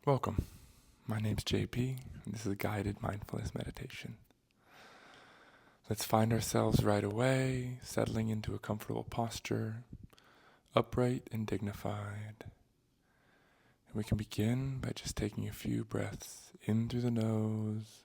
Welcome. My name's JP, and this is a guided mindfulness meditation. Let's find ourselves right away, settling into a comfortable posture, upright and dignified. And we can begin by just taking a few breaths in through the nose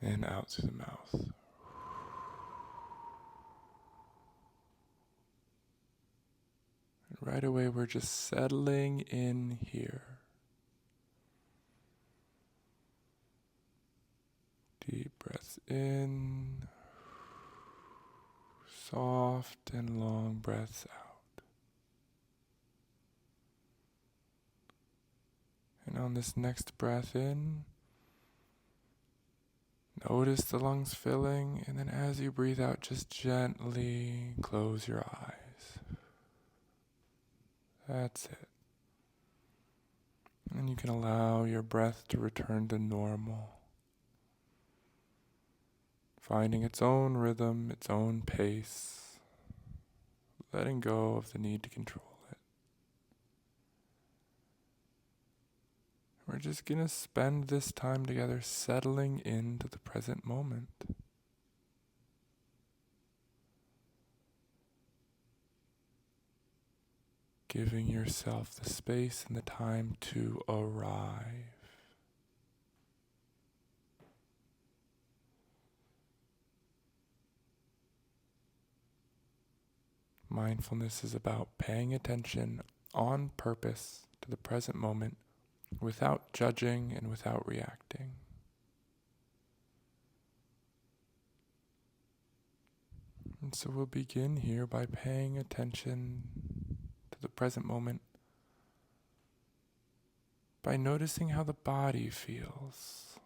and out through the mouth. And right away, we're just settling in here. Deep breaths in, soft and long breaths out. And on this next breath in, notice the lungs filling, and then as you breathe out, just gently close your eyes. That's it. And you can allow your breath to return to normal, finding its own rhythm, its own pace, letting go of the need to control it. We're just going to spend this time together settling into the present moment. Giving yourself the space and the time to arrive. Mindfulness is about paying attention on purpose to the present moment without judging and without reacting. And so we'll begin here by paying attention to the present moment by noticing how the body feels.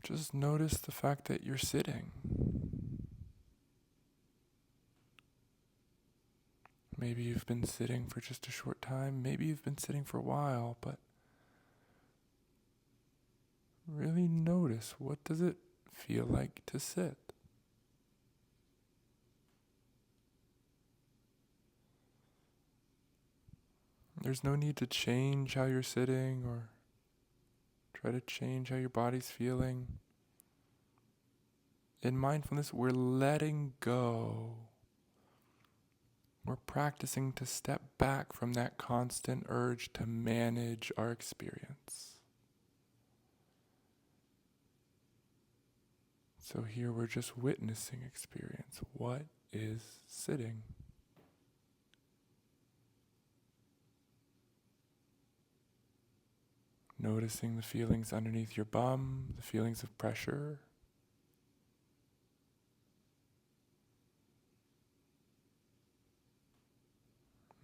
Just notice the fact that you're sitting. Maybe you've been sitting for just a short time. Maybe you've been sitting for a while, but really notice, what does it feel like to sit? There's no need to change how you're sitting or try to change how your body's feeling. In mindfulness, we're letting go. We're practicing to step back from that constant urge to manage our experience. So here we're just witnessing experience. What is sitting? Noticing the feelings underneath your bum, the feelings of pressure.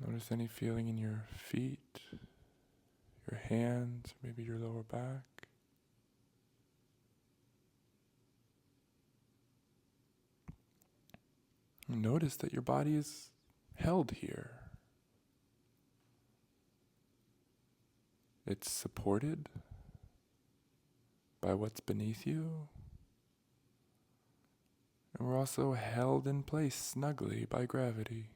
Notice any feeling in your feet, your hands, maybe your lower back. Notice that your body is held here. It's supported by what's beneath you. And we're also held in place snugly by gravity.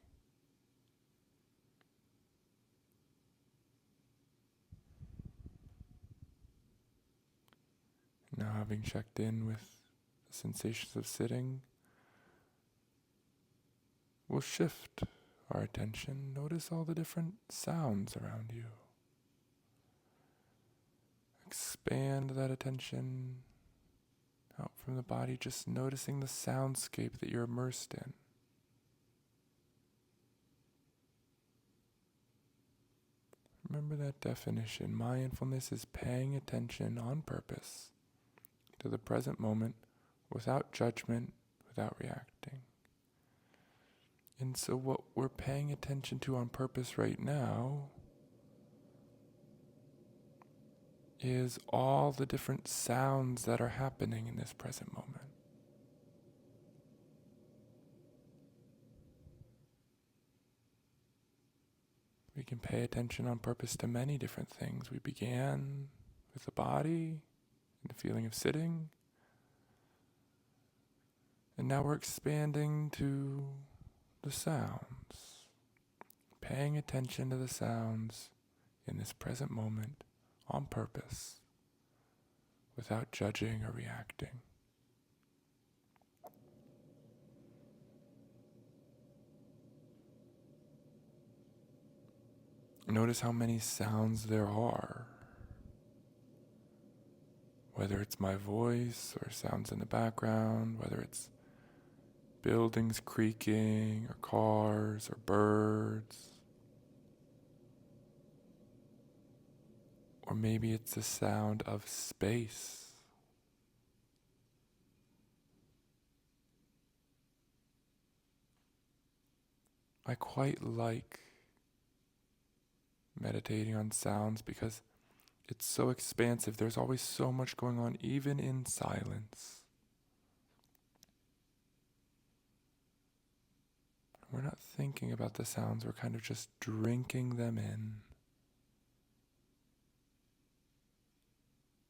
Now, having checked in with the sensations of sitting, we'll shift our attention. Notice all the different sounds around you. Expand that attention out from the body, just noticing the soundscape that you're immersed in. Remember that definition. Mindfulness is paying attention on purpose to the present moment without judgment, without reacting. And so what we're paying attention to on purpose right now is all the different sounds that are happening in this present moment. We can pay attention on purpose to many different things. We began with the body and the feeling of sitting. And now we're expanding to the sounds. paying attention to the sounds in this present moment on purpose, without judging or reacting. Notice how many sounds there are. Whether it's my voice or sounds in the background, whether it's buildings creaking or cars or birds. Or maybe it's the sound of space. I quite like meditating on sounds because it's so expansive. There's always so much going on, even in silence. We're not thinking about the sounds, we're kind of just drinking them in,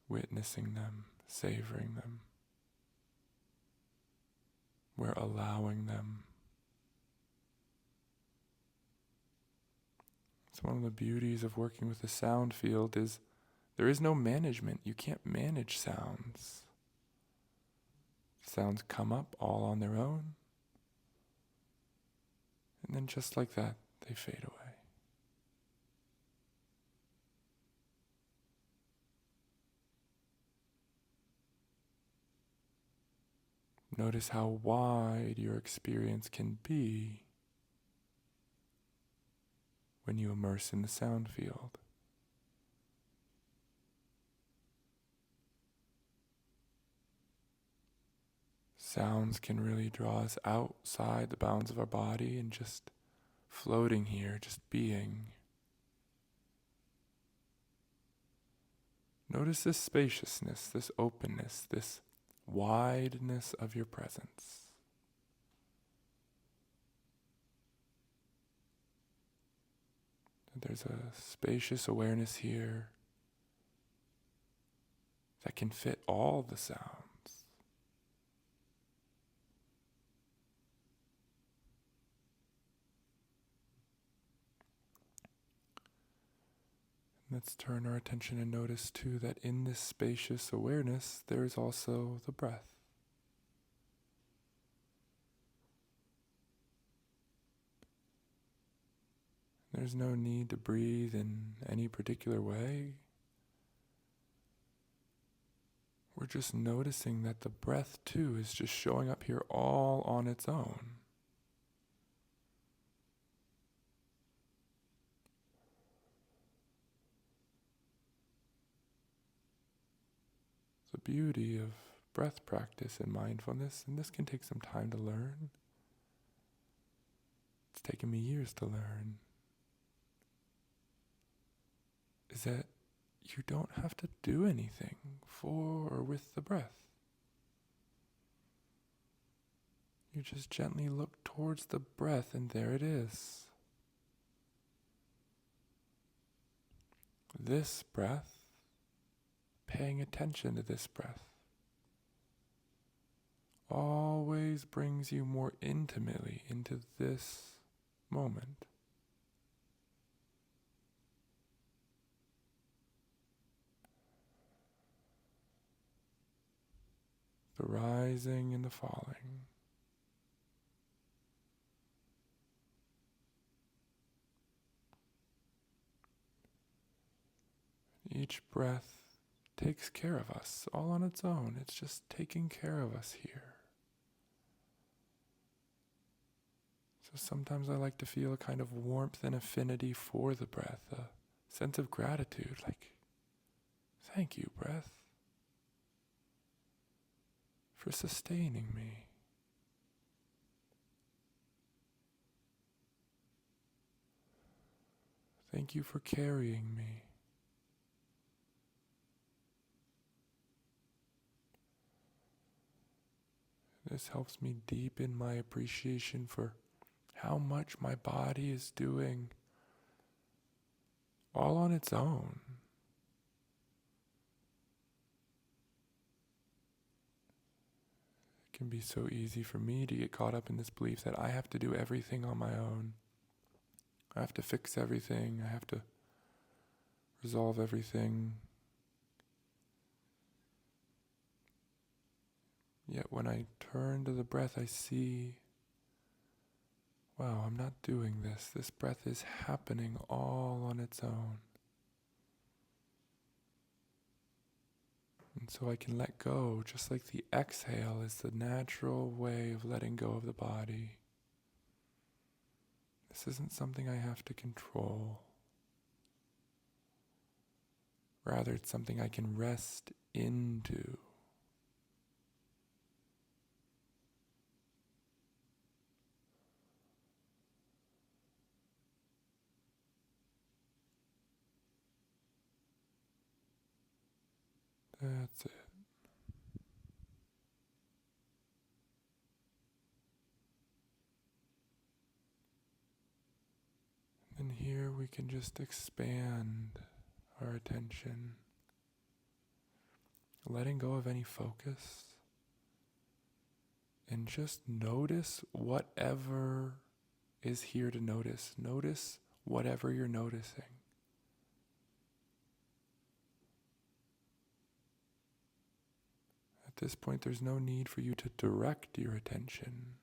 witnessing them, savoring them. We're allowing them. So one of the beauties of working with the sound field is there is no management. You can't manage sounds. Sounds come up all on their own. And then just like that, they fade away. Notice how wide your experience can be when you immerse in the sound field. Sounds can really draw us outside the bounds of our body and just floating here, just being. Notice this spaciousness, this openness, this wideness of your presence. There's a spacious awareness here that can fit all the sounds. Let's turn our attention and notice too that in this spacious awareness there is also the breath. There's no need to breathe in any particular way. We're just noticing that the breath too is just showing up here all on its own. The beauty of breath practice and mindfulness, and this can take some time to learn. It's taken me years to learn. Is that you don't have to do anything for or with the breath. You just gently look towards the breath and there it is. This breath, paying attention to this breath, always brings you more intimately into this moment. The rising and the falling. Each breath takes care of us all on its own. It's just taking care of us here. So sometimes I like to feel a kind of warmth and affinity for the breath, a sense of gratitude, like, thank you, breath, for sustaining me. Thank you for carrying me. This helps me deepen my appreciation for how much my body is doing all on its own. It can be so easy for me to get caught up in this belief that I have to do everything on my own. I have to fix everything. I have to resolve everything. Yet when I turn to the breath, I see, wow, I'm not doing this. This breath is happening all on its own. And so I can let go, just like the exhale is the natural way of letting go of the body. This isn't something I have to control. Rather, it's something I can rest into. That's it. And here we can just expand our attention, letting go of any focus, and just notice whatever is here to notice. Notice whatever you're noticing. At this point, there's no need for you to direct your attention.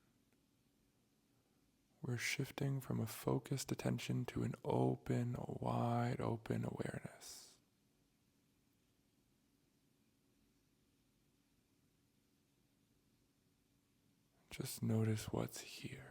We're shifting from a focused attention to an open, wide open awareness. Just notice what's here.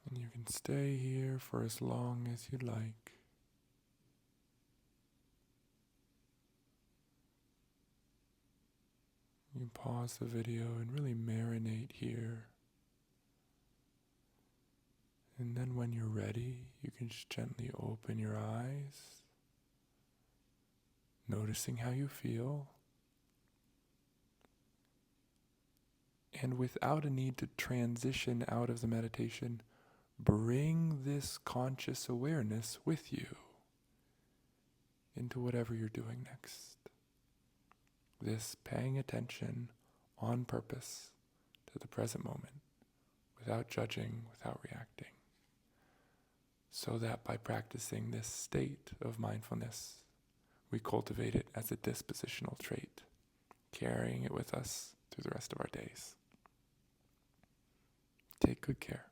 And you can stay here for as long as you like. You can pause the video and really marinate here. And then when you're ready, you can just gently open your eyes, noticing how you feel. And without a need to transition out of the meditation, bring this conscious awareness with you into whatever you're doing next. This paying attention on purpose to the present moment, without judging, without reacting. So that by practicing this state of mindfulness, we cultivate it as a dispositional trait, carrying it with us through the rest of our days. Take good care.